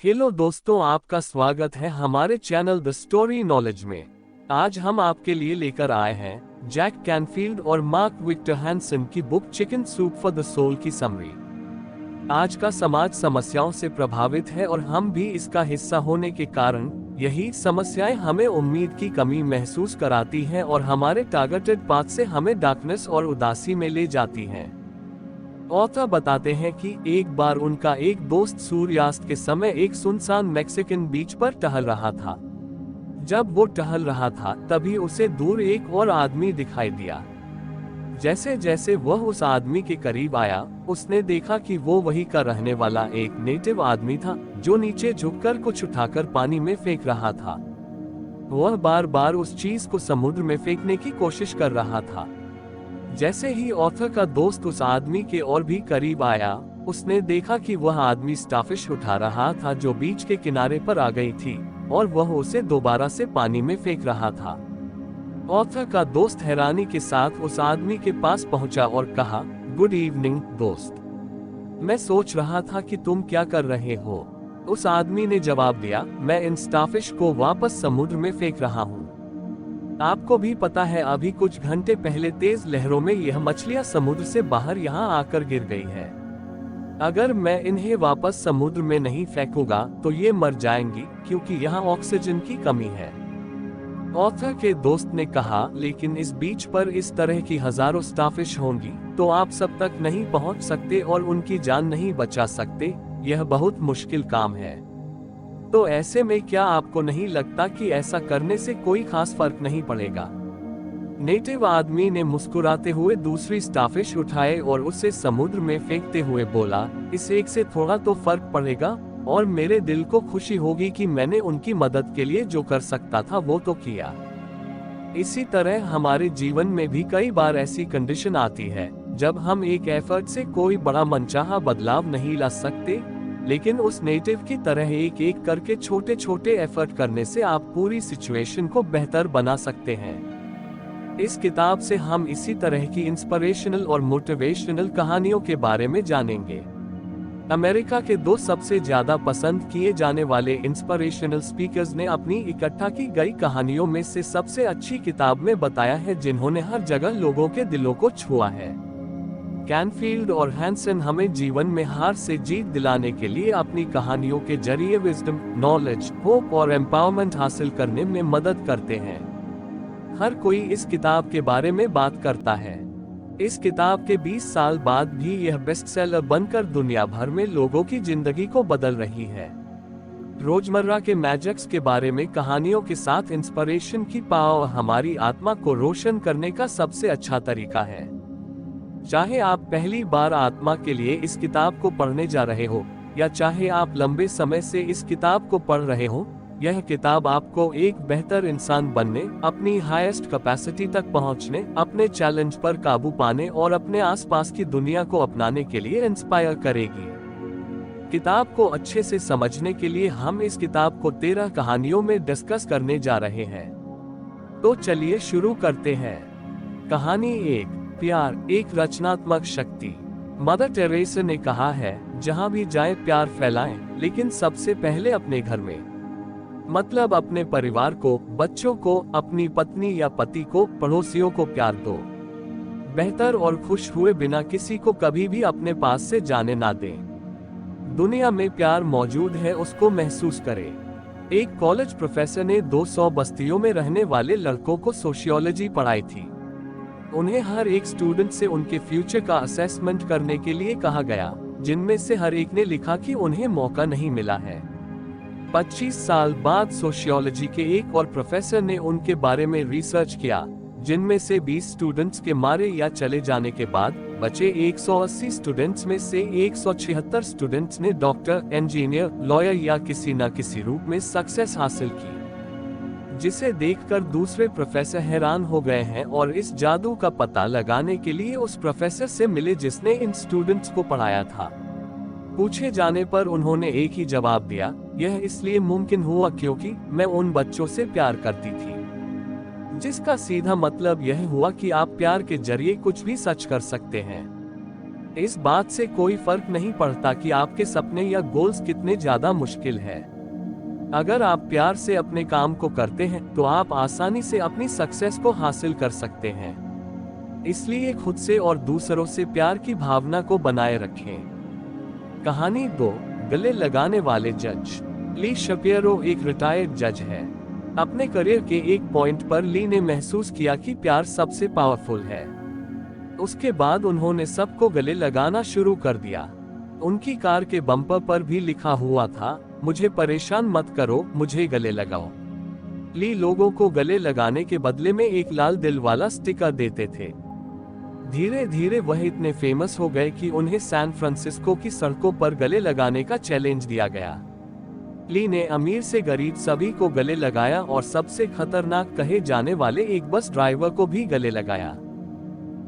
Hello दोस्तों, आपका स्वागत है हमारे चैनल द स्टोरी नॉलेज में। आज हम आपके लिए लेकर आए हैं जैक कैनफील्ड और मार्क विक्टर हैंसन की book chicken soup for the soul की समरी। आज का समाज समस्याओं से प्रभावित है और हम भी इसका हिस्सा होने के कारण यही समस्याएं हमें उम्मीद की कमी महसूस कराती हैं और हमारे टारगेटेड पाथ से हमें डार्कनेस और उदासी में ले जाती हैं। ऑथर बताते हैं कि एक बार उनका एक दोस्त सूर्यास्त के समय एक सुनसान मैक्सिकन बीच पर टहल रहा था। जब वो टहल रहा था तभी उसे दूर एक और आदमी दिखाई दिया। जैसे जैसे वह उस आदमी के करीब आया, उसने देखा कि वो वही का रहने वाला एक नेटिव आदमी था जो नीचे झुककर कुछ उठाकर पानी में फेंक रहा था। वह बार बार उस चीज को समुद्र में फेंकने की कोशिश कर रहा था। जैसे ही ऑथर का दोस्त उस आदमी के और भी करीब आया, उसने देखा कि वह आदमी स्टारफिश उठा रहा था जो बीच के किनारे पर आ गई थी और वह उसे दोबारा से पानी में फेंक रहा था। ऑथर का दोस्त हैरानी के साथ उस आदमी के पास पहुंचा और कहा, गुड इवनिंग दोस्त, मैं सोच रहा था कि तुम क्या कर रहे हो। उस आदमी ने जवाब दिया, मैं इन स्टारफिश को वापस समुद्र में फेंक रहा हूँ। आपको भी पता है, अभी कुछ घंटे पहले तेज लहरों में यह मछलियां समुद्र से बाहर यहाँ आकर गिर गई है। अगर मैं इन्हें वापस समुद्र में नहीं फेंकूंगा तो ये मर जाएंगी क्योंकि यहाँ ऑक्सीजन की कमी है। ऑथर के दोस्त ने कहा, लेकिन इस बीच पर इस तरह की हजारों स्टारफिश होंगी तो आप सब तक नहीं पहुँच सकते और उनकी जान नहीं बचा सकते। यह बहुत मुश्किल काम है। तो ऐसे में क्या आपको नहीं लगता कि ऐसा करने से कोई खास फर्क नहीं पड़ेगा? नेटिव आदमी ने मुस्कुराते हुए दूसरी स्टारफिश उठाए और उसे समुद्र में फेंकते हुए बोला, इस एक से थोड़ा तो फर्क पड़ेगा और मेरे दिल को खुशी होगी कि मैंने उनकी मदद के लिए जो कर सकता था वो तो किया। इसी तरह हमारे जीवन में भी कई बार ऐसी कंडीशन आती है जब हम एक एफर्ट से कोई बड़ा मनचाहा बदलाव नहीं ला सकते, लेकिन उस नेटिव की तरह एक एक करके छोटे छोटे एफर्ट करने से आप पूरी सिचुएशन को बेहतर बना सकते हैं। इस किताब से हम इसी तरह की इंस्पिरेशनल और मोटिवेशनल कहानियों के बारे में जानेंगे। अमेरिका के दो सबसे ज्यादा पसंद किए जाने वाले इंस्पिरेशनल स्पीकर्स ने अपनी इकट्ठा की गई कहानियों में से सबसे अच्छी किताब में बताया है जिन्होंने हर जगह लोगों के दिलों को छुआ है। कैनफील्ड और हैंसन हमें जीवन में हार से जीत दिलाने के लिए अपनी कहानियों के जरिए विजडम, नॉलेज, होप और एम्पावरमेंट हासिल करने में मदद करते हैं। हर कोई इस किताब के बारे में बात करता है। इस किताब के 20 साल बाद भी यह बेस्टसेलर बनकर दुनिया भर में लोगों की जिंदगी को बदल रही है। रोजमर्रा के मैजिक्स के बारे में कहानियों के साथ इंस्पिरेशन की पावर हमारी आत्मा को रोशन करने का सबसे अच्छा तरीका है। चाहे आप पहली बार आत्मा के लिए इस किताब को पढ़ने जा रहे हो या चाहे आप लंबे समय से इस किताब को पढ़ रहे हो, यह किताब आपको एक बेहतर इंसान बनने, अपनी हाईएस्ट कैपेसिटी तक पहुंचने, अपने चैलेंज पर काबू पाने और अपने आसपास की दुनिया को अपनाने के लिए इंस्पायर करेगी। किताब को अच्छे से समझने के लिए हम इस किताब को 13 कहानियों में डिस्कस करने जा रहे हैं। तो चलिए शुरू करते हैं। कहानी 1, प्यार एक रचनात्मक शक्ति। मदर टेरेसा ने कहा है, जहां भी जाए प्यार फैलाएं, लेकिन सबसे पहले अपने घर में। मतलब अपने परिवार को, बच्चों को, अपनी पत्नी या पति को, पड़ोसियों को प्यार दो। बेहतर और खुश हुए बिना किसी को कभी भी अपने पास से जाने ना दें। दुनिया में प्यार मौजूद है, उसको महसूस करें। एक कॉलेज प्रोफेसर ने 200 बस्तियों में रहने वाले लड़कों को सोशियोलॉजी पढ़ाई थी। उन्हें हर एक स्टूडेंट से उनके फ्यूचर का असेसमेंट करने के लिए कहा गया, जिनमें से हर एक ने लिखा कि उन्हें मौका नहीं मिला है। 25 साल बाद सोशियोलॉजी के एक और प्रोफेसर ने उनके बारे में रिसर्च किया, जिनमें से 20 स्टूडेंट्स के मारे या चले जाने के बाद बचे 180 स्टूडेंट्स में से 176 स्टूडेंट्स ने डॉक्टर, इंजीनियर, लॉयर या किसी न किसी रूप में सक्सेस हासिल की, जिसे देखकर दूसरे प्रोफेसर हैरान हो गए हैं और इस जादू का पता लगाने के लिए उस प्रोफेसर से मिले जिसने इन स्टूडेंट्स को पढ़ाया था। पूछे जाने पर उन्होंने एक ही जवाब दिया, यह इसलिए मुमकिन हुआ क्योंकि मैं उन बच्चों से प्यार करती थी। जिसका सीधा मतलब यह हुआ कि आप प्यार के जरिए कुछ भी सच कर सकते हैं। इस बात से कोई फर्क नहीं पड़ता कि आपके सपने या गोल्स कितने ज्यादा मुश्किल है। अगर आप प्यार से अपने काम को करते हैं तो आप आसानी से अपनी सक्सेस को हासिल कर सकते हैं। इसलिए खुद से और दूसरों से प्यार की भावना को बनाए रखें। कहानी 2, गले लगाने वाले जज। ली शपिरो एक रिटायर्ड जज है। अपने करियर के एक पॉइंट पर ली ने महसूस किया कि प्यार सबसे पावरफुल है। उसके बाद उन्होंने सबको गले लगाना शुरू कर दिया। उनकी कार के बम्पर पर भी लिखा हुआ था, मुझे परेशान मत करो, मुझे गले लगाओ। ली लोगों को गले लगाने के बदले में एक लाल दिल वाला स्टिकर देते थे। धीरे धीरे वह इतने फेमस हो गए कि उन्हें सैन फ्रांसिस्को की सड़कों पर गले लगाने का चैलेंज दिया गया। ली ने अमीर से गरीब सभी को गले लगाया और सबसे खतरनाक कहे जाने वाले एक बस ड्राइवर को भी गले लगाया।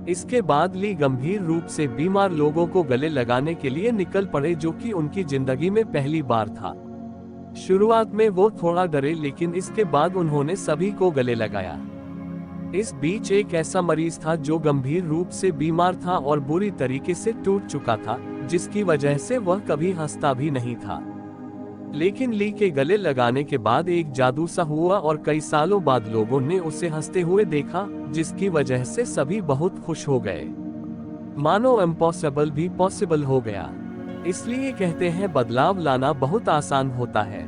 इसके बाद ली गंभीर रूप से बीमार लोगों को गले लगाने के लिए निकल पड़े, जो कि उनकी जिंदगी में पहली बार था। शुरुआत में वो थोड़ा डरे, लेकिन इसके बाद उन्होंने सभी को गले लगाया। इस बीच एक ऐसा मरीज था जो गंभीर रूप से बीमार था और बुरी तरीके से टूट चुका था, जिसकी वजह से वह कभी हंसता भी नहीं था। लेकिन ली के गले लगाने के बाद एक जादू सा हुआ और कई सालों बाद लोगों ने उसे हंसते हुए देखा, जिसकी वजह से सभी बहुत खुश हो गए। मानो इम्पॉसिबल भी पॉसिबल हो गया। इसलिए कहते हैं बदलाव लाना बहुत आसान होता है।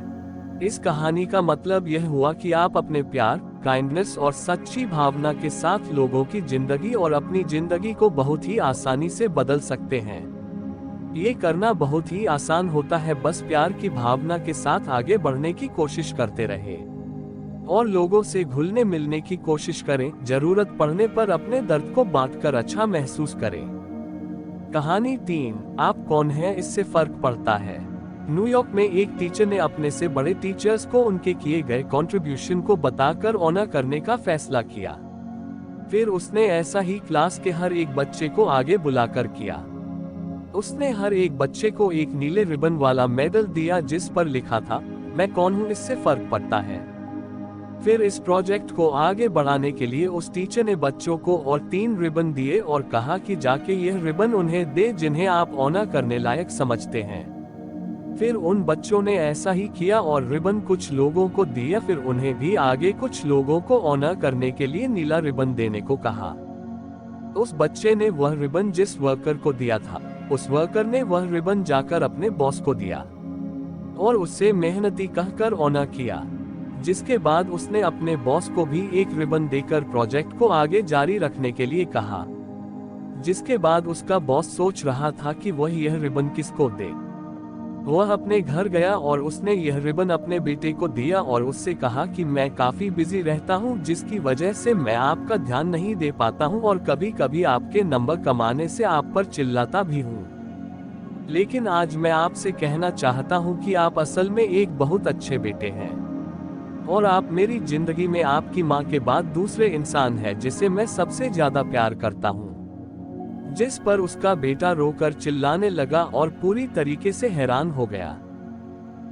इस कहानी का मतलब यह हुआ कि आप अपने प्यार, काइंडनेस और सच्ची भावना के साथ लोगों की जिंदगी और अपनी जिंदगी को बहुत ही आसानी से बदल सकते हैं। ये करना बहुत ही आसान होता है, बस प्यार की भावना के साथ आगे बढ़ने की कोशिश करते रहें और लोगों से घुलने मिलने की कोशिश करें। जरूरत पड़ने पर अपने दर्द को बांटकर अच्छा महसूस करें। कहानी 3, आप कौन हैं इससे फर्क पड़ता है। न्यूयॉर्क में एक टीचर ने अपने से बड़े टीचर्स को उनके किए गए कंट्रीब्यूशन को बताकर ऑनर करने का फैसला किया। फिर उसने ऐसा ही क्लास के हर एक बच्चे को आगे बुलाकर किया। उसने हर एक बच्चे को एक नीले रिबन वाला मेडल दिया जिस पर लिखा था, मैं कौन हूँ इससे फर्क पड़ता है। फिर इस प्रोजेक्ट को आगे बढ़ाने के लिए उस टीचर ने बच्चों को और 3 रिबन दिए और कहा कि जाके यह रिबन उन्हें दे जिन्हें आप ऑनर करने लायक समझते हैं। फिर उन बच्चों ने ऐसा ही किया और रिबन कुछ लोगों को दिया। फिर उन्हें भी आगे कुछ लोगों को ऑनर करने के लिए नीला रिबन देने को कहा। उस बच्चे ने वह रिबन जिस वर्कर को दिया था, उस वर्कर ने वह रिबन जाकर अपने बॉस को दिया और उससे मेहनती कहकर ऑनर किया। जिसके बाद उसने अपने बॉस को भी एक रिबन देकर प्रोजेक्ट को आगे जारी रखने के लिए कहा। जिसके बाद उसका बॉस सोच रहा था कि वह यह रिबन किसको दे। वह अपने घर गया और उसने यह रिबन अपने बेटे को दिया और उससे कहा कि मैं काफी बिजी रहता हूं, जिसकी वजह से मैं आपका ध्यान नहीं दे पाता हूं और कभी कभी आपके नंबर कमाने से आप पर चिल्लाता भी हूं। लेकिन आज मैं आपसे कहना चाहता हूं कि आप असल में एक बहुत अच्छे बेटे हैं और आप मेरी जिंदगी में आपकी माँ के बाद दूसरे इंसान हैं जिसे मैं सबसे ज्यादा प्यार करता हूँ। जिस पर उसका बेटा रोकर चिल्लाने लगा और पूरी तरीके से हैरान हो गया।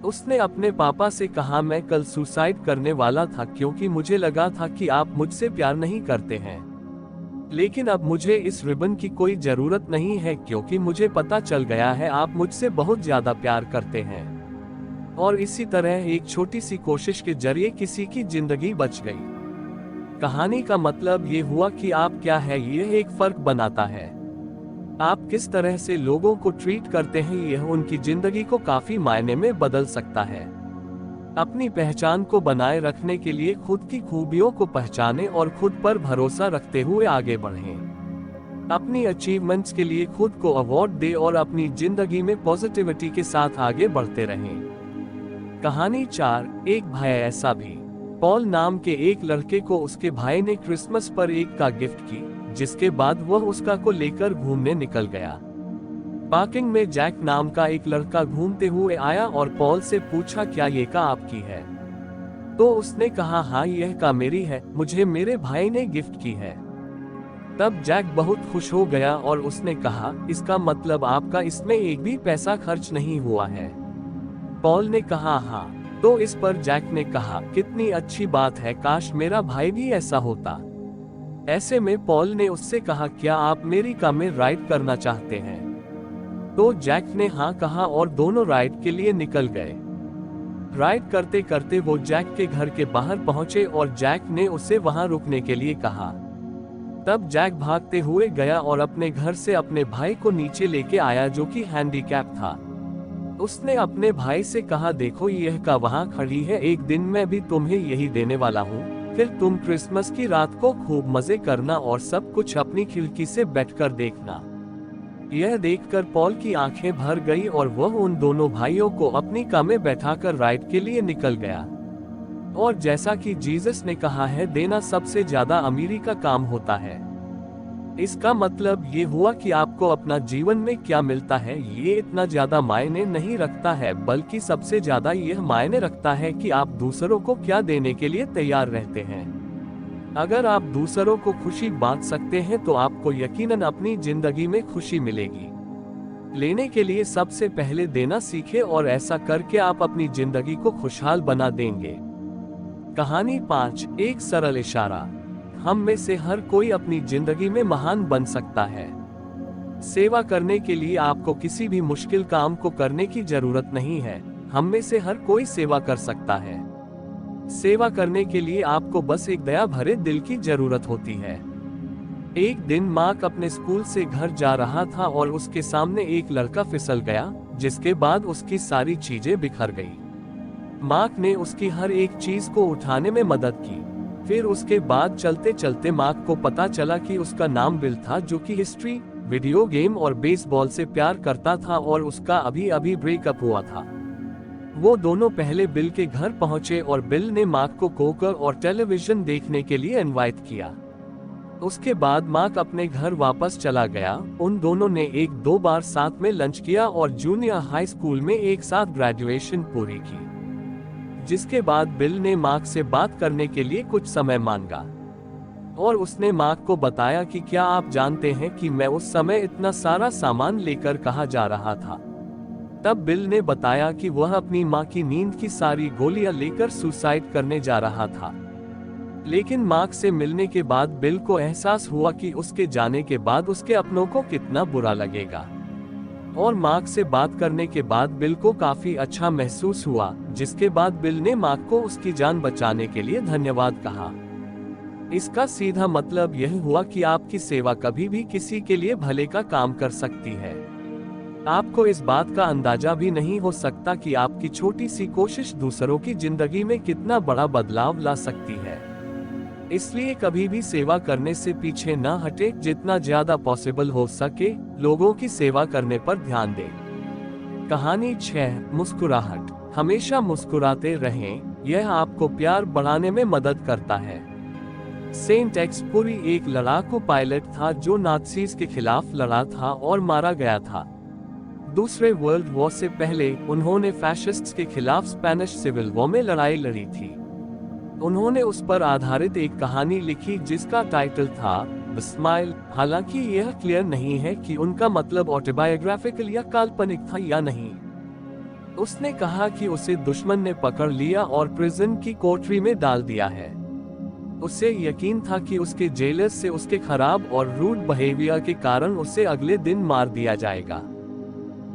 उसने अपने पापा से कहा, मैं कल सुसाइड करने वाला था क्योंकि मुझे लगा था कि आप मुझसे प्यार नहीं करते हैं, लेकिन अब मुझे इस रिबन की कोई जरूरत नहीं है क्योंकि मुझे पता चल गया है आप मुझसे बहुत ज्यादा प्यार करते हैं। और इसी तरह एक छोटी सी कोशिश के जरिए किसी की जिंदगी बच गई। कहानी का मतलब ये हुआ कि आप क्या है यह एक फर्क बनाता है। आप किस तरह से लोगों को ट्रीट करते हैं यह उनकी जिंदगी को काफी मायने में बदल सकता है। अपनी पहचान को बनाए रखने के लिए खुद की खूबियों को पहचानें और खुद पर भरोसा रखते हुए आगे बढ़ें। अपनी अचीवमेंट्स के लिए खुद को अवार्ड दें और अपनी जिंदगी में पॉजिटिविटी के साथ आगे बढ़ते रहें। कहानी 4, एक भाई ऐसा भी। पॉल नाम के एक लड़के को उसके भाई ने क्रिसमस पर एक कार गिफ्ट की, जिसके बाद वह उसका को लेकर घूमने निकल गया। पार्किंग में जैक नाम का एक लड़का घूमते हुए आया और पॉल से पूछा, क्या ये कार आपकी है? तो उसने कहा, हाँ यह कार मेरी है, मुझे मेरे भाई ने गिफ्ट की है। तब जैक बहुत खुश हो गया और उसने कहा, इसका मतलब आपका इसमें एक भी पैसा खर्च नहीं हुआ है। पॉल ने कहा, हाँ। तो इस पर जैक ने कहा, कितनी अच्छी बात है, काश मेरा भाई भी ऐसा होता। ऐसे में पॉल ने उससे कहा, क्या आप मेरी कार में राइड करना चाहते हैं? तो जैक ने हाँ कहा और दोनों राइड के लिए निकल गए। राइड करते करते वो जैक के घर के बाहर पहुंचे और जैक ने उसे वहां रुकने के लिए कहा। तब जैक भागते हुए गया और अपने घर से अपने भाई को नीचे लेके आया जो कि हैंडीकैप था। उसने अपने भाई से कहा, देखो यह का वहां खड़ी है, एक दिन मैं भी तुम्हें यही देने वाला हूँ, फिर तुम क्रिसमस की रात को खूब मजे करना और सब कुछ अपनी खिड़की से बैठकर देखना। यह देखकर पॉल की आंखें भर गई और वह उन दोनों भाइयों को अपनी कार में बैठाकर राइड के लिए निकल गया। और जैसा कि जीसस ने कहा है, देना सबसे ज्यादा अमीरी का काम होता है। इसका मतलब ये हुआ कि आपको अपना जीवन में क्या मिलता है ये इतना ज्यादा मायने नहीं रखता है, बल्कि सबसे ज्यादा यह मायने रखता है कि आप दूसरों को क्या देने के लिए तैयार रहते हैं। अगर आप दूसरों को खुशी बांट सकते हैं तो आपको यकीनन अपनी जिंदगी में खुशी मिलेगी। लेने के लिए सबसे पहले देना सीखें और ऐसा करके आप अपनी जिंदगी को खुशहाल बना देंगे। कहानी 5, एक सरल इशारा। हम में से हर कोई अपनी जिंदगी में महान बन सकता है। सेवा करने के लिए आपको किसी भी मुश्किल काम को करने की जरूरत नहीं है। हम में से हर कोई सेवा कर सकता है। सेवा करने के लिए आपको बस एक दया भरे दिल की जरूरत होती है। एक दिन मार्क अपने स्कूल से घर जा रहा था और उसके सामने एक लड़का फिसल गया, जिसके बाद उसकी सारी चीजें बिखर गई। मार्क ने उसकी हर एक चीज को उठाने में मदद की। फिर उसके बाद चलते चलते मार्क को पता चला कि उसका नाम बिल था, जो कि हिस्ट्री, वीडियो गेम और बेसबॉल से प्यार करता था और उसका अभी अभी ब्रेकअप हुआ था। वो दोनों पहले बिल के घर पहुंचे और बिल ने मार्क को कोकर और टेलीविजन देखने के लिए इनवाइट किया। उसके बाद मार्क अपने घर वापस चला गया। उन दोनों ने 1-2 बार साथ में लंच किया और जूनियर हाई स्कूल में एक साथ ग्रेजुएशन पूरी की। जिसके बाद बिल ने मार्क से बात करने के लिए कुछ समय मांगा और उसने मार्क को बताया कि क्या आप जानते हैं कि मैं उस समय इतना सारा सामान लेकर कहाँ जा रहा था। तब बिल ने बताया कि वह अपनी मां की नींद की सारी गोलियां लेकर सुसाइड करने जा रहा था। लेकिन मार्क से मिलने के बाद बिल को एहसास हुआ कि उसके जाने के बाद उसके अपनों को कितना बुरा लगेगा। और मार्क से बात करने के बाद बिल को काफी अच्छा महसूस हुआ, जिसके बाद बिल ने मार्क को उसकी जान बचाने के लिए धन्यवाद कहा। इसका सीधा मतलब यह हुआ कि आपकी सेवा कभी भी किसी के लिए भले का काम कर सकती है। आपको इस बात का अंदाजा भी नहीं हो सकता कि आपकी छोटी सी कोशिश दूसरों की जिंदगी में कितना बड़ा बदलाव ला सकती है। इसलिए कभी भी सेवा करने से पीछे न हटे, जितना ज्यादा पॉसिबल हो सके लोगों की सेवा करने पर ध्यान दें। कहानी 6, मुस्कुराहट। हमेशा मुस्कुराते रहें, यह आपको प्यार बढ़ाने में मदद करता है। सेंट एक्सपुरी एक लड़ाकू पायलट था जो नाज़ीज़ के खिलाफ लड़ा था और मारा गया था। दूसरे वर्ल्ड वॉर से पहले उन्होंने फैशिस्ट्स के खिलाफ स्पेनिश सिविल वॉर में लड़ाई लड़ी थी। उन्होंने उस पर आधारित एक कहानी लिखी जिसका टाइटल था द स्माइल। हालांकि यह क्लियर नहीं है कि उनका मतलब ऑटोबायोग्राफिकल या काल्पनिक था या नहीं। उसने कहा कि उसे दुश्मन ने पकड़ लिया और प्रिजन की कोठरी में डाल दिया है। उसे यकीन था कि उसके जेलर्स से उसके खराब और रूड बिहेवियर के कारण उसे अगले दिन मार दिया जाएगा।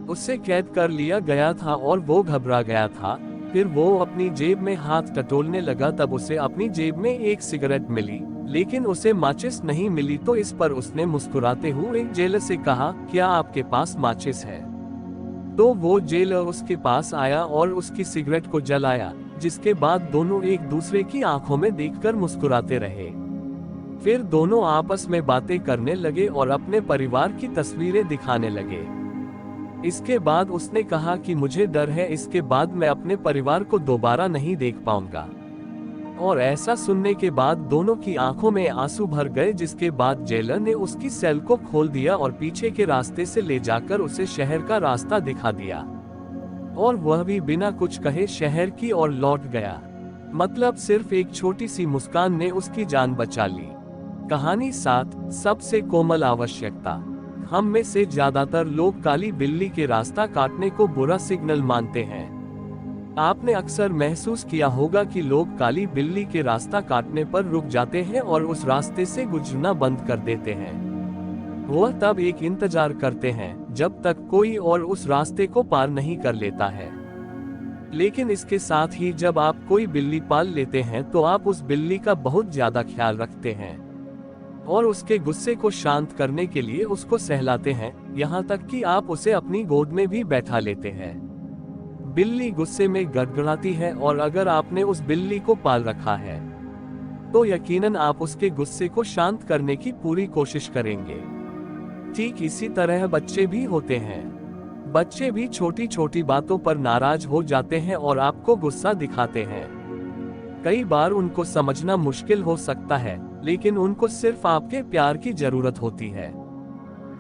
उसे कैद कर लिया गया था और वो घबरा गया था। फिर वो अपनी जेब में हाथ टटोलने लगा, तब उसे अपनी जेब में एक सिगरेट मिली, लेकिन उसे माचिस नहीं मिली। तो इस पर उसने मुस्कुराते हुए जेलर से कहा, क्या आपके पास माचिस है? तो वो जेलर उसके पास आया और उसकी सिगरेट को जलाया, जिसके बाद दोनों एक दूसरे की आंखों में देखकर मुस्कुराते रहे। फिर दोनों आपस में बातें करने लगे और अपने परिवार की तस्वीरें दिखाने लगे। इसके बाद उसने कहा कि मुझे डर है, इसके बाद मैं अपने परिवार को दोबारा नहीं देख पाऊंगा। और ऐसा सुनने के बाद दोनों की आंखों में आंसू भर गए, जिसके बाद जेलर ने उसकी सेल को खोल दिया और पीछे के रास्ते से ले जाकर उसे शहर का रास्ता दिखा दिया। और वह भी बिना कुछ कहे शहर की ओर लौट गया। मतलब सिर्फ एक छोटी सी मुस्कान ने उसकी जान बचा ली। कहानी 7, सबसे कोमल आवश्यकता। हम में से ज्यादातर लोग काली बिल्ली के रास्ता काटने को बुरा सिग्नल मानते हैं। आपने अक्सर महसूस किया होगा कि लोग काली बिल्ली के रास्ता काटने पर रुक जाते हैं और उस रास्ते से गुजरना बंद कर देते हैं। वह तब एक इंतजार करते हैं जब तक कोई और उस रास्ते को पार नहीं कर लेता है। लेकिन इसके साथ ही जब आप कोई बिल्ली पाल लेते हैं तो आप उस बिल्ली का बहुत ज्यादा ख्याल रखते हैं और उसके गुस्से को शांत करने के लिए उसको सहलाते हैं, यहाँ तक कि आप उसे अपनी गोद में भी बैठा लेते हैं। बिल्ली गुस्से में गड़गड़ाती है और अगर आपने उस बिल्ली को पाल रखा है तो यकीनन आप उसके गुस्से को शांत करने की पूरी कोशिश करेंगे। ठीक इसी तरह बच्चे भी होते हैं। बच्चे भी छोटी छोटी बातों पर नाराज हो जाते हैं और आपको गुस्सा दिखाते हैं। कई बार उनको समझना मुश्किल हो सकता है, लेकिन उनको सिर्फ आपके प्यार की जरूरत होती है।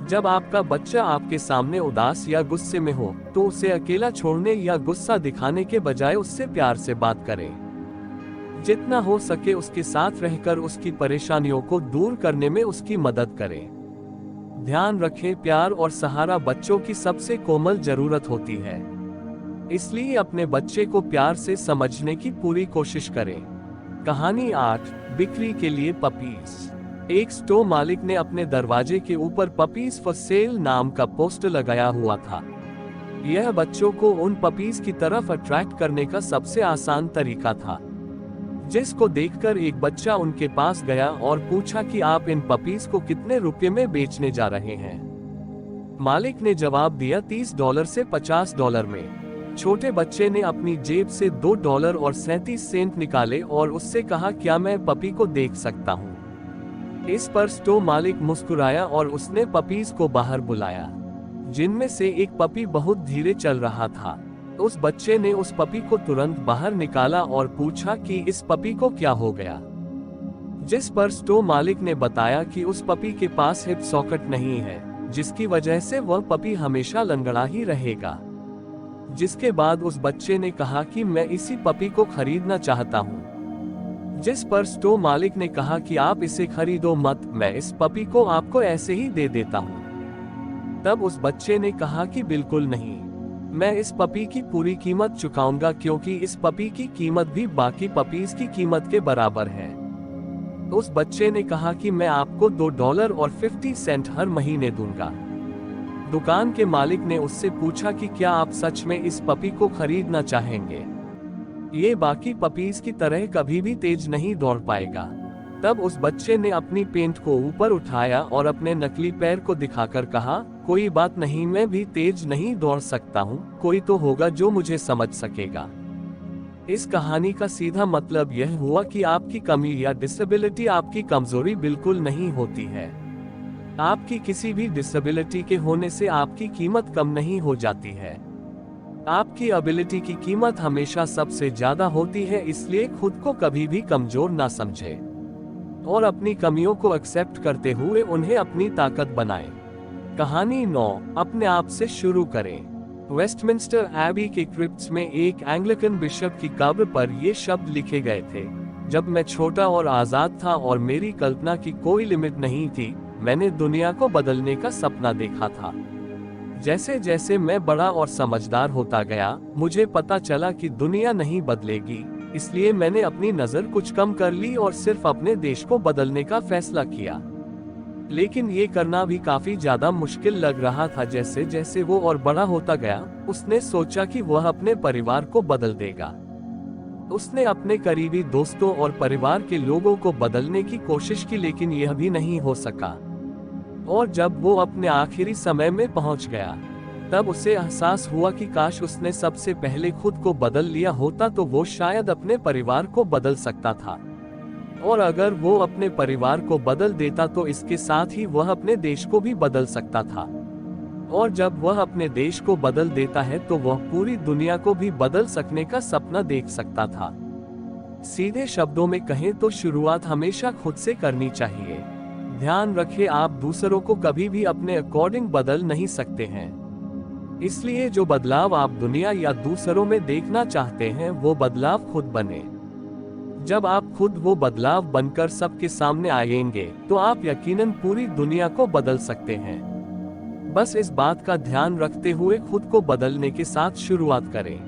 जब आपका बच्चा आपके सामने उदास या गुस्से में हो तो उसे अकेला छोड़ने या गुस्सा दिखाने के बजाय उससे प्यार से बात करें। जितना हो सके उसके साथ रहकर उसकी परेशानियों को दूर करने में उसकी मदद करें। ध्यान रखें, प्यार और सहारा बच्चों की सबसे कोमल जरूरत होती है, इसलिए अपने बच्चे को प्यार से समझने की पूरी कोशिश करें। कहानी 8, बिक्री के लिए पपीज। एक स्टोर मालिक ने अपने दरवाजे के ऊपर पपीज फॉर सेल नाम का पोस्टर लगाया हुआ था। यह बच्चों को उन पपीज की तरफ अट्रैक्ट करने का सबसे आसान तरीका था, जिसको देखकर एक बच्चा उनके पास गया और पूछा कि आप इन पपीज को कितने रुपए में बेचने जा रहे हैं। मालिक ने जवाब दिया $30 से $50 में। छोटे बच्चे ने अपनी जेब से $2.37 निकाले और उससे कहा, क्या मैं पपी को देख सकता हूँ? इस पर स्टोर मालिक मुस्कुराया और उसने पपीज को बाहर बुलाया, जिनमें से एक पपी बहुत धीरे चल रहा था। उस बच्चे ने उस पपी को तुरंत बाहर निकाला और पूछा कि इस पपी को क्या हो गया, जिस पर स्टोर मालिक ने बताया कि उस पपी के पास हिप सॉकेट नहीं है, जिसकी वजह से वह पपी हमेशा लंगड़ा ही रहेगा। जिसके बाद उस बच्चे ने कहा कि मैं इसी पपी को खरीदना चाहता हूँ, जिस पर स्टोर मालिक ने कहा कि आप इसे खरीदो मत, मैं इस पपी को आपको ऐसे ही दे देता हूँ। तब उस बच्चे ने कहा कि बिल्कुल नहीं, मैं इस पपी की पूरी कीमत चुकाऊंगा, क्योंकि इस पपी की कीमत भी बाकी पपीज की कीमत के बराबर है। उस बच्चे ने कहा कि मैं आपको $2.50 हर महीने दूंगा। दुकान के मालिक ने उससे पूछा कि क्या आप सच में इस पपी को खरीदना चाहेंगे? ये बाकी पपीज की तरह कभी भी तेज नहीं दौड़ पाएगा। तब उस बच्चे ने अपनी पेंट को ऊपर उठाया और अपने नकली पैर को दिखाकर कहा, कोई बात नहीं, मैं भी तेज नहीं दौड़ सकता हूँ, कोई तो होगा जो मुझे समझ सकेगा। इस कहानी का सीधा मतलब यह हुआ कि आपकी कमी या डिसेबिलिटी आपकी कमजोरी बिल्कुल नहीं होती है। आपकी किसी भी डिसेबिलिटी के होने से आपकी कीमत कम नहीं हो जाती है। आपकी एबिलिटी की कीमत हमेशा सबसे ज्यादा होती है, इसलिए खुद को कभी भी कमजोर ना समझें और अपनी कमियों को एक्सेप्ट करते हुए उन्हें अपनी ताकत बनाएं। कहानी 9, अपने आप से शुरू करें। वेस्टमिंस्टर एबी के क्रिप्ट्स में एक एंग्लिकन बिशप की कब्र पर ये शब्द लिखे गए थे, जब मैं छोटा और आजाद था और मेरी कल्पना की कोई लिमिट नहीं थी, मैंने दुनिया को बदलने का सपना देखा था। जैसे जैसे मैं बड़ा और समझदार होता गया, मुझे पता चला कि दुनिया नहीं बदलेगी, इसलिए मैंने अपनी नजर कुछ कम कर ली और सिर्फ अपने देश को बदलने का फैसला किया। लेकिन ये करना भी काफी ज्यादा मुश्किल लग रहा था। जैसे जैसे वो और बड़ा होता गया, उसने सोचा कि वह अपने परिवार को बदल देगा। उसने अपने करीबी दोस्तों और परिवार के लोगों को बदलने की कोशिश की, लेकिन यह भी नहीं हो सका। और जब वो अपने आखिरी समय में पहुंच गया, तब उसे एहसास हुआ कि काश उसने सबसे पहले खुद को बदल लिया होता तो वो शायद अपने परिवार को बदल सकता था। और अगर वो अपने परिवार को बदल देता तो इसके साथ ही वह अपने देश को भी बदल सकता था। और जब वह अपने देश को बदल देता है तो वह पूरी दुनिया को भी बदल सकने का सपना देख सकता था। सीधे शब्दों में कहें तो शुरुआत हमेशा खुद से करनी चाहिए। ध्यान रखें, आप दूसरों को कभी भी अपने अकॉर्डिंग बदल नहीं सकते हैं, इसलिए जो बदलाव आप दुनिया या दूसरों में देखना चाहते हैं वो बदलाव खुद बने। जब आप खुद वो बदलाव बनकर सबके सामने आएंगे तो आप यकीनन पूरी दुनिया को बदल सकते हैं। बस इस बात का ध्यान रखते हुए खुद को बदलने के साथ शुरुआत करें।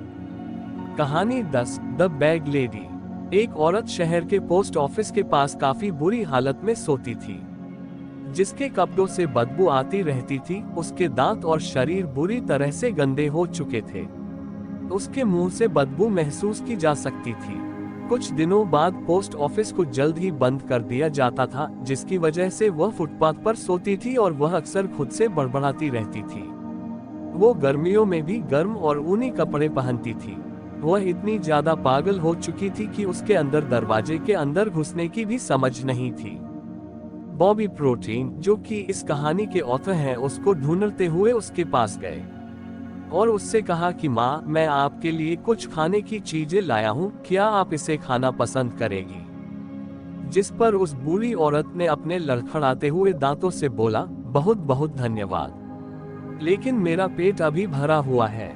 कहानी 10, द बैग लेडी। एक औरत शहर के पोस्ट ऑफिस के पास काफी बुरी हालत में सोती थी। जिसके कपड़ों से बदबू आती रहती थी। उसके दांत और शरीर बुरी तरह से गंदे हो चुके थे। उसके मुंह से बदबू महसूस की जा सकती थी। कुछ दिनों बाद पोस्ट ऑफिस को जल्द ही बंद कर दिया जाता था, जिसकी वजह से वह फुटपाथ पर सोती थी और वह अक्सर खुद से बड़बड़ाती रहती थी। वो गर्मियों में भी गर्म और ऊनी कपड़े पहनती थी। वह इतनी ज्यादा पागल हो चुकी थी कि उसके अंदर दरवाजे के अंदर घुसने की भी समझ नहीं थी। बॉबी प्रोटीन, जो कि इस कहानी के ऑथर हैं, उसको ढूंढते हुए उसके पास गए और उससे कहा कि माँ, मैं आपके लिए कुछ खाने की चीजें लाया हूँ, क्या आप इसे खाना पसंद करेगी? जिस पर उस बूढ़ी औरत ने अपने लड़खड़ाते हुए दांतों से बोला, बहुत बहुत धन्यवाद, लेकिन मेरा पेट अभी भरा हुआ है।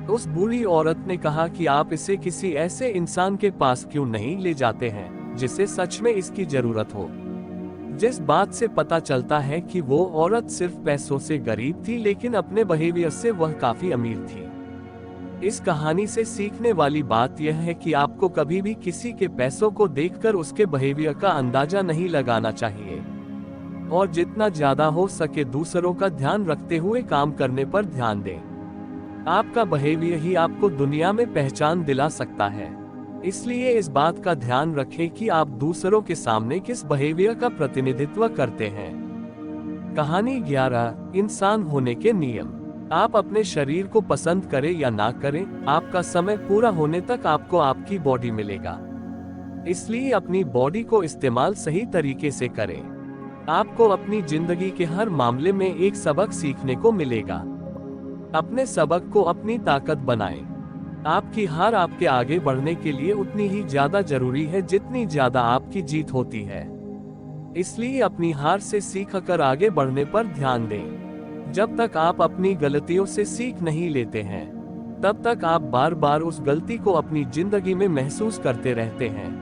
उस बूढ़ी औरत ने कहा कि आप इसे किसी ऐसे इंसान के पास क्यों नहीं ले जाते हैं जिसे सच में इसकी जरूरत हो। जिस बात से पता चलता है कि वो औरत सिर्फ पैसों से गरीब थी, लेकिन अपने बिहेवियर से वह काफी अमीर थी। इस कहानी से सीखने वाली बात यह है कि आपको कभी भी किसी के पैसों को देखकर उसके बिहेवियर का अंदाजा नहीं लगाना चाहिए और जितना ज्यादा हो सके दूसरों का ध्यान रखते हुए काम करने पर ध्यान दें। आपका बिहेवियर ही आपको दुनिया में पहचान दिला सकता है, इसलिए इस बात का ध्यान रखें कि आप दूसरों के सामने किस बिहेवियर का प्रतिनिधित्व करते हैं। कहानी 11, इंसान होने के नियम। आप अपने शरीर को पसंद करें या ना करें, आपका समय पूरा होने तक आपको आपकी बॉडी मिलेगा। इसलिए अपनी बॉडी को इस्तेमाल सही तरीके से करें। आपको अपनी जिंदगी के हर मामले में एक सबक सीखने को मिलेगा। अपने सबक को अपनी ताकत बनाएं। आपकी हार आपके आगे बढ़ने के लिए उतनी ही ज्यादा जरूरी है जितनी ज्यादा आपकी जीत होती है। इसलिए अपनी हार से सीख कर आगे बढ़ने पर ध्यान दें। जब तक आप अपनी गलतियों से सीख नहीं लेते हैं, तब तक आप बार बार उस गलती को अपनी जिंदगी में महसूस करते रहते हैं।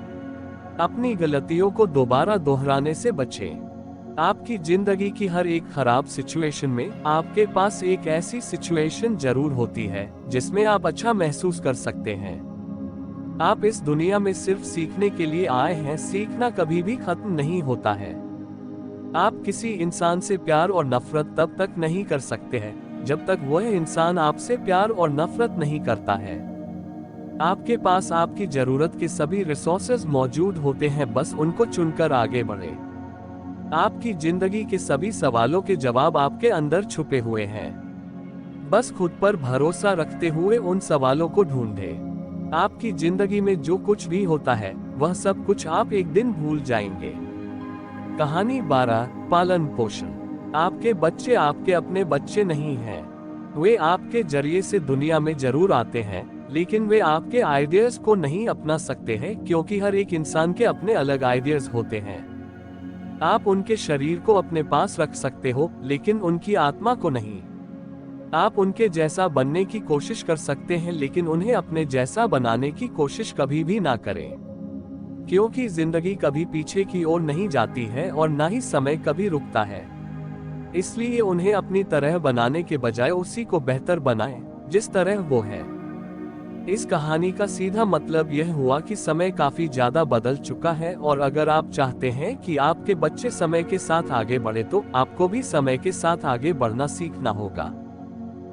अपनी गलतियों को दोबारा दोहराने से बचें। आपकी जिंदगी की हर एक खराब सिचुएशन में आपके पास एक ऐसी सिचुएशन जरूर होती है जिसमें आप अच्छा महसूस कर सकते हैं। आप इस दुनिया में सिर्फ सीखने के लिए आए हैं। सीखना कभी भी खत्म नहीं होता है। आप किसी इंसान से प्यार और नफरत तब तक नहीं कर सकते हैं जब तक वह इंसान आपसे प्यार और नफरत नहीं करता है। आपके पास आपकी जरूरत के सभी रिसोर्सेज मौजूद होते हैं, बस उनको चुनकर आगे बढ़े। आपकी जिंदगी के सभी सवालों के जवाब आपके अंदर छुपे हुए हैं। बस खुद पर भरोसा रखते हुए उन सवालों को ढूंढें। आपकी जिंदगी में जो कुछ भी होता है वह सब कुछ आप एक दिन भूल जाएंगे। कहानी 12, पालन पोषण। आपके बच्चे आपके अपने बच्चे नहीं हैं। वे आपके जरिए से दुनिया में जरूर आते हैं, लेकिन वे आपके आइडियाज को नहीं अपना सकते हैं, क्योंकि हर एक इंसान के अपने अलग आइडियाज होते हैं। आप उनके शरीर को अपने पास रख सकते हो, लेकिन उनकी आत्मा को नहीं। आप उनके जैसा बनने की कोशिश कर सकते हैं, लेकिन उन्हें अपने जैसा बनाने की कोशिश कभी भी ना करें, क्योंकि जिंदगी कभी पीछे की ओर नहीं जाती है और ना ही समय कभी रुकता है। इसलिए उन्हें अपनी तरह बनाने के बजाय उसी को बेहतर बनाएं जिस तरह वो है। इस कहानी का सीधा मतलब यह हुआ कि समय काफी ज्यादा बदल चुका है और अगर आप चाहते हैं कि आपके बच्चे समय के साथ आगे बढ़े तो आपको भी समय के साथ आगे बढ़ना सीखना होगा।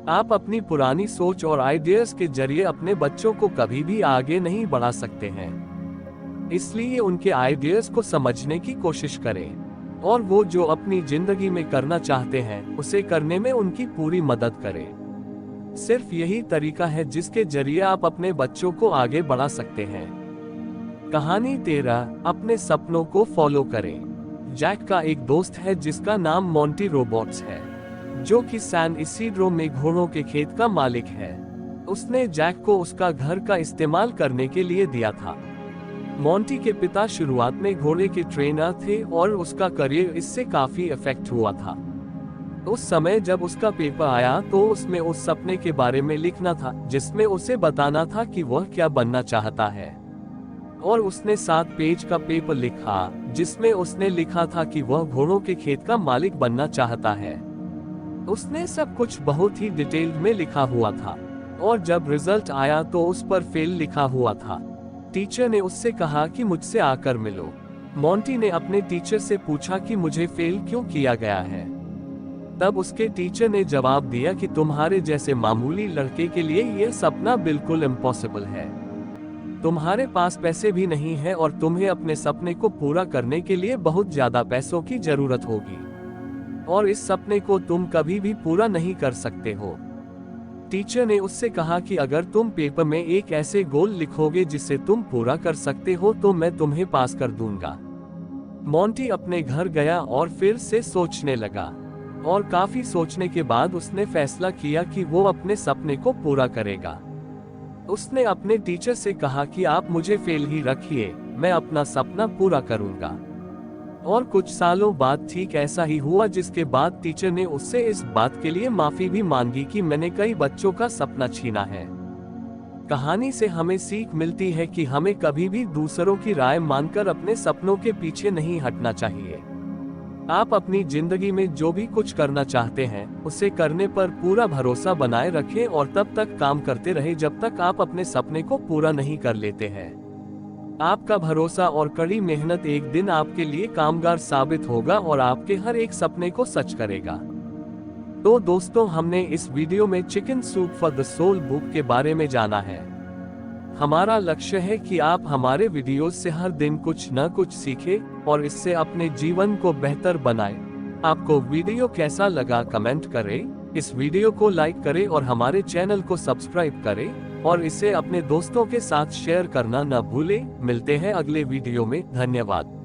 आप अपनी पुरानी सोच और आइडियाज के जरिए अपने बच्चों को कभी भी आगे नहीं बढ़ा सकते हैं। इसलिए उनके आइडियाज को समझने की कोशिश करें और वो जो अपनी जिंदगी में करना चाहते हैं उसे करने में उनकी पूरी मदद करें। सिर्फ यही तरीका है जिसके जरिए आप अपने बच्चों को आगे बढ़ा सकते हैं। कहानी 13, अपने सपनों को फॉलो करें। जैक का एक दोस्त है जिसका नाम मोंटी रोबोट्स है, जो कि सैन इसिड्रो में घोड़ों के खेत का मालिक है। उसने जैक को उसका घर का इस्तेमाल करने के लिए दिया था। मोंटी के पिता शुरुआत में घोड़े के ट्रेनर थे और उसका करियर इससे काफी इफेक्ट हुआ था। उस समय जब उसका पेपर आया तो उसमें उस सपने के बारे में लिखना था जिसमें उसे बताना था कि वह क्या बनना चाहता है, और उसने 7 पेज का पेपर लिखा जिसमें उसने लिखा था कि वह घोड़ों के खेत का मालिक बनना चाहता है। उसने सब कुछ बहुत ही डिटेल्ड में लिखा हुआ था और जब रिजल्ट आया तो उस पर फेल लिखा हुआ था। टीचर ने उससे कहा कि मुझसे आकर मिलो। मोंटी ने अपने टीचर से पूछा कि मुझे फेल क्यों किया गया है। तब उसके टीचर ने जवाब दिया कि तुम्हारे जैसे मामूली लड़के के लिए यह सपना बिल्कुल इम्पॉसिबल है। तुम्हारे पास पैसे भी नहीं है और तुम्हें अपने सपने को पूरा करने के लिए बहुत ज्यादा पैसों की जरूरत होगी, और इस सपने को तुम कभी भी पूरा नहीं कर सकते हो। टीचर ने उससे कहा कि अगर तुम पेपर में एक ऐसे गोल लिखोगे जिसे तुम पूरा कर सकते हो तो मैं तुम्हें पास कर दूंगा। मोंटी अपने घर गया और फिर से सोचने लगा, और काफी सोचने के बाद उसने फैसला किया कि वो अपने सपने को पूरा करेगा। उसने अपने टीचर से कहा कि आप मुझे फेल ही रखिए, मैं अपना सपना पूरा करूंगा। और कुछ सालों बाद ठीक ऐसा ही हुआ, जिसके बाद टीचर ने उससे इस बात के लिए माफी भी मांगी कि मैंने कई बच्चों का सपना छीना है। कहानी से हमें सीख मिलती है कि हमें कभी भी दूसरों की राय मानकर अपने सपनों के पीछे नहीं हटना चाहिए। आप अपनी जिंदगी में जो भी कुछ करना चाहते हैं उसे करने पर पूरा भरोसा बनाए रखें और तब तक काम करते रहें जब तक आप अपने सपने को पूरा नहीं कर लेते हैं। आपका भरोसा और कड़ी मेहनत एक दिन आपके लिए कामगार साबित होगा और आपके हर एक सपने को सच करेगा। तो दोस्तों, हमने इस वीडियो में chicken soup for the soul book के बारे में जाना है। हमारा लक्ष्य है कि आप हमारे वीडियोस से हर दिन कुछ न कुछ सीखें और इससे अपने जीवन को बेहतर बनाएं। आपको वीडियो कैसा लगा कमेंट करें, इस वीडियो को लाइक करें और हमारे चैनल को सब्सक्राइब करें और इसे अपने दोस्तों के साथ शेयर करना न भूलें। मिलते हैं अगले वीडियो में। धन्यवाद।